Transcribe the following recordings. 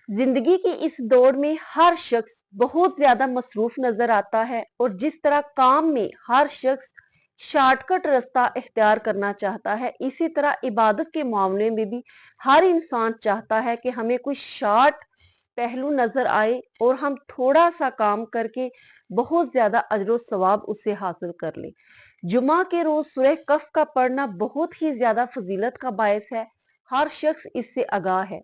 जिंदगी की इस दौड़ में हर शख्स बहुत ज्यादा मसरूफ नजर आता है और जिस तरह काम में हर शख्स शॉर्टकट रास्ता इख्तियार करना चाहता है, इसी तरह इबादत के मामले में भी हर इंसान चाहता है कि हमें कोई शॉर्ट पहलू नजर आए और हम थोड़ा सा काम करके बहुत ज्यादा अजर सवाब उससे हासिल कर ले। जुमा के रोज सूरह कफ का पढ़ना बहुत ही ज्यादा फजीलत का बायस है। हर शख्स इससे आगाह है,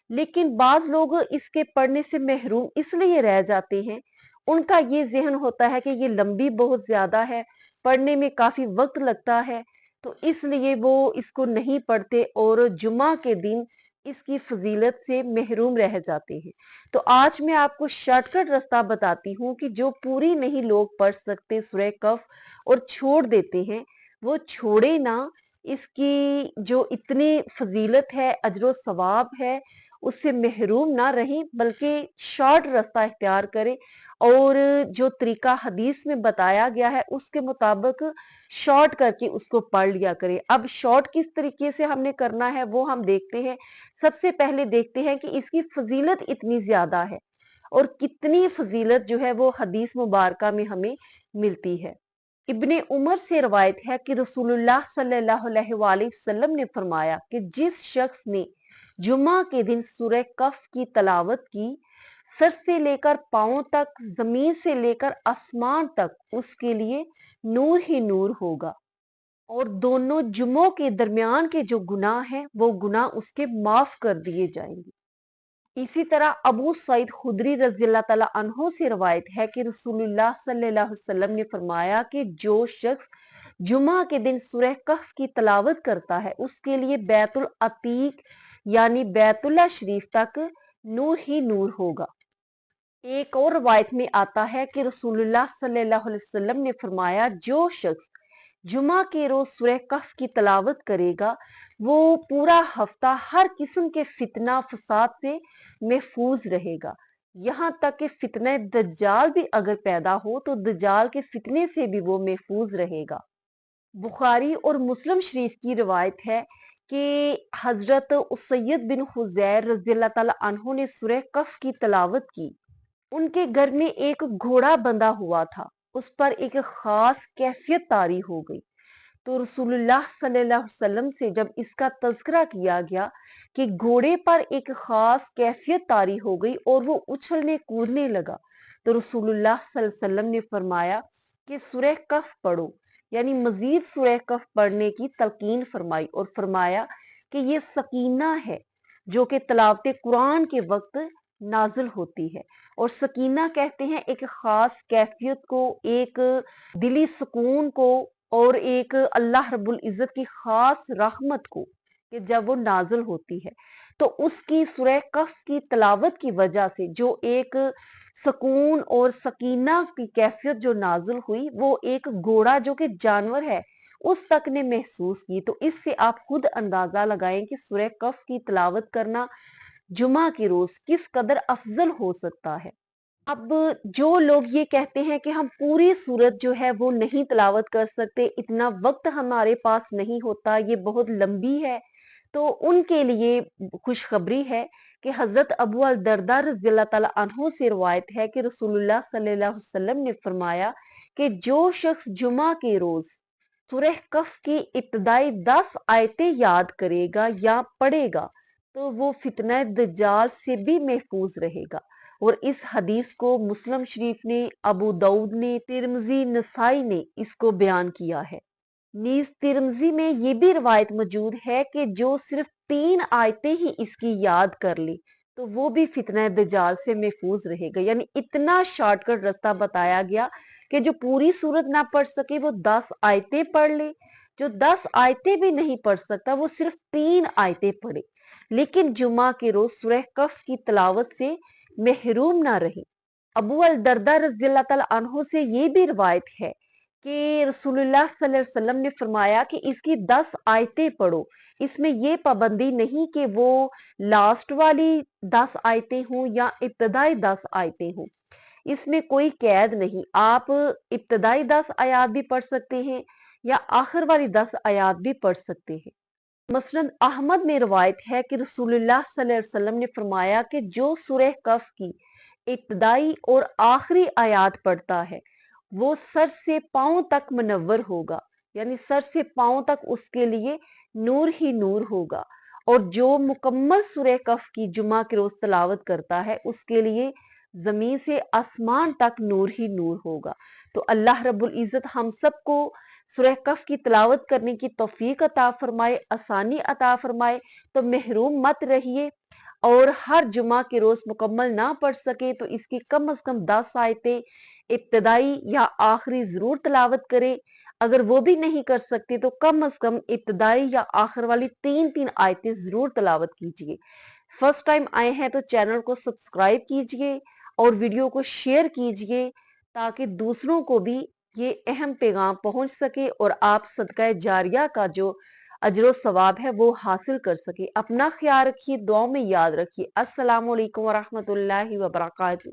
लेकिन बाज लोग इसके पढ़ने से महरूम इसलिए रह जाते हैं। उनका ये जहन होता है कि ये लंबी बहुत ज्यादा है, पढ़ने में काफी वक्त लगता है, तो इसलिए वो इसको नहीं पढ़ते और जुमा के दिन इसकी फजीलत से महरूम रह जाते हैं। तो आज मैं आपको शॉर्टकट रास्ता बताती हूँ कि जो पूरी नहीं लोग पढ़ सकते सूरह कफ और छोड़ देते हैं, वो छोड़े ना। इसकी जो इतनी फजीलत है, अजर सवाब है, उससे महरूम ना रहें, बल्कि शॉर्ट रास्ता इख्तियार करें और जो तरीका हदीस में बताया गया है उसके मुताबिक शॉर्ट करके उसको पढ़ लिया करें। अब शॉर्ट किस तरीके से हमने करना है वो हम देखते हैं। सबसे पहले देखते हैं कि इसकी फजीलत इतनी ज्यादा है और कितनी फजीलत जो है वो हदीस मुबारका में हमें मिलती है। इब्ने उमर से रवायत है कि रसूलुल्लाह सल्लल्लाहु अलैहि वसल्लम ने फरमाया कि जिस शख्स ने जुमा के दिन सूरह कफ की तलावत की, सर से लेकर पांव तक, जमीन से लेकर आसमान तक उसके लिए नूर ही नूर होगा और दोनों जुमों के दरमियान के जो गुनाह हैं वो गुनाह उसके माफ कर दिए जाएंगे। इसी तरह अबू सईद खुदरी रज़ियल्लाहु तआला अन्हु से रवायत है कि रसूलुल्लाह सल्लल्लाहु अलैहि वसल्लम ने फरमाया कि जो शख्स जुमा के दिन सूरह कफ की तलावत करता है, उसके लिए बैतुल अतीक यानी बैतुल्लाह शरीफ तक नूर ही नूर होगा। एक और रवायत में आता है कि रसूलुल्लाह सल्लल्लाहु अलैहि वसल्लम ने फरमाया, जो शख्स जुमा के रोज सूरह कफ की तलावत करेगा, वो पूरा हफ्ता हर किस्म के फितना फसाद से महफूज रहेगा। यहाँ तक कि फितने दज्जाल भी अगर पैदा हो तो दज्जाल के फितने से भी वो महफूज रहेगा। बुखारी और मुस्लिम शरीफ की रिवायत है कि हजरत उसैयद बिन हुजैर रज़ियल्लाहु तआला अन्हु ने सूरह कफ की तलावत की। उनके घर में एक घोड़ा बंधा हुआ था, उस पर एक खास कैफियत तारी हो गई। तो रसूलुल्लाह सल्लल्लाहु अलैहि वसल्लम से जब इसका तज़किरा किया गया कि घोड़े पर एक खास कैफियत तारी हो गई और वो उछलने कूदने लगा, तो रसूलुल्लाह सल्लल्लाहु अलैहि वसल्लम ने फरमाया कि सूरह कफ पढ़ो, यानी मजीद सूरह कफ पढ़ने की तलकीन फरमाई और फरमाया कि ये सकीना है जो कि तिलावत कुरान के वक्त नाजिल होती है। और सकीना कहते हैं एक खास कैफियत को, एक दिली सुकून को और एक अल्लाह रब्बुल इज्जत की खास रहमत को, कि जब वो नाजिल होती है तो उसकी सूरह कफ की तलावत की वजह से जो एक सुकून और सकीना की कैफियत जो नाजिल हुई, वो एक घोड़ा जो कि जानवर है उस तक ने महसूस की। तो इससे आप खुद अंदाजा लगाएं कि सूरह कफ की तलावत करना जुमा के रोज किस कदर अफजल हो सकता है। अब जो लोग ये कहते हैं कि हम पूरी सूरत जो है वो नहीं तिलावत कर सकते, इतना वक्त हमारे पास नहीं होता, ये बहुत लंबी है, तो उनके लिए खुशखबरी है कि हजरत अबू अल दरदा रज़ियल्लाहु तआला अन्हु से रिवायत है कि रसूलुल्लाह सल्लल्लाहु अलैहि वसल्लम ने फरमाया कि जो शख्स जुमा के रोज सूरह कफ की इब्तदाई 10 आयतें याद करेगा या पढ़ेगा, तो वो फितना दज्जाल से भी महफूज रहेगा। और इस हदीस को मुस्लिम शरीफ ने, अबू दाऊद ने, तिरमिजी, नसाई ने इसको बयान किया है। नीज तिरमिजी में ये भी रिवायत मौजूद है कि जो सिर्फ 3 आयतें ही इसकी याद कर ली, तो वो भी फितना दज्जाल से महफूज रहेगा। यानी इतना शॉर्टकट रास्ता बताया गया कि जो पूरी सूरत ना पढ़ सके वो 10 आयतें पढ़ ले, जो 10 आयतें भी नहीं पढ़ सकता वो सिर्फ 3 आयतें पढ़े, लेकिन जुमा के रोज सूरह कफ की तलावत से महरूम ना रहे। अबू अल दरदा रज़ियल्लाहु तआला अन्हु से ये भी रिवायत है कि रसूलुल्लाह सल्लल्लाहु अलैहि वसल्लम ने फरमाया कि इसकी 10 आयतें पढ़ो। इसमें ये पाबंदी नहीं कि वो लास्ट वाली 10 आयतें हों या इब्तदाई 10 आयतें हों, इसमें कोई कैद नहीं। आप इब्तदाई 10 आयात भी पढ़ सकते हैं या आखिर वाली 10 आयात भी पढ़ सकते हैं। मसनद अहमद में रवायत है कि रसूलुल्लाह सल्लल्लाहु अलैहि वसल्लम ने फरमाया कि जो सूरह कफ की इब्तदाई और आखिरी आयात पढ़ता है वो सर से पांव तक मुनव्वर होगा, यानी सर से पांव तक उसके लिए नूर ही नूर होगा। और जो मुकम्मल सूरह कफ की जुमा के रोज तलावत करता है उसके लिए जमीन से आसमान तक नूर ही नूर होगा। तो अल्लाह रब्बुल इज्जत हम सबको सूरह कफ की तिलावत करने की तौफीक अता फरमाए, आसानी अता फरमाए। तो महरूम मत रहिए, और हर जुमा के रोज मुकम्मल ना पढ़ सके तो इसकी कम से कम 10 आयतें इब्तदाई या आखिरी जरूर तिलावत करें। अगर वो भी नहीं कर सकते तो कम से कम इब्तदाई या आखिर वाली 3-3 आयतें जरूर तिलावत कीजिए। फर्स्ट टाइम आए हैं तो चैनल को सब्सक्राइब कीजिए और वीडियो को शेयर कीजिए ताकि दूसरों को भी ये अहम पैगाम पहुंच सके और आप सदका जारिया का जो अजर सवाब है वो हासिल कर सके। अपना ख्याल रखिए, दुआ में याद रखिए। अस्सलाम वालेकुम व रहमतुल्लाहि व बरकातहू।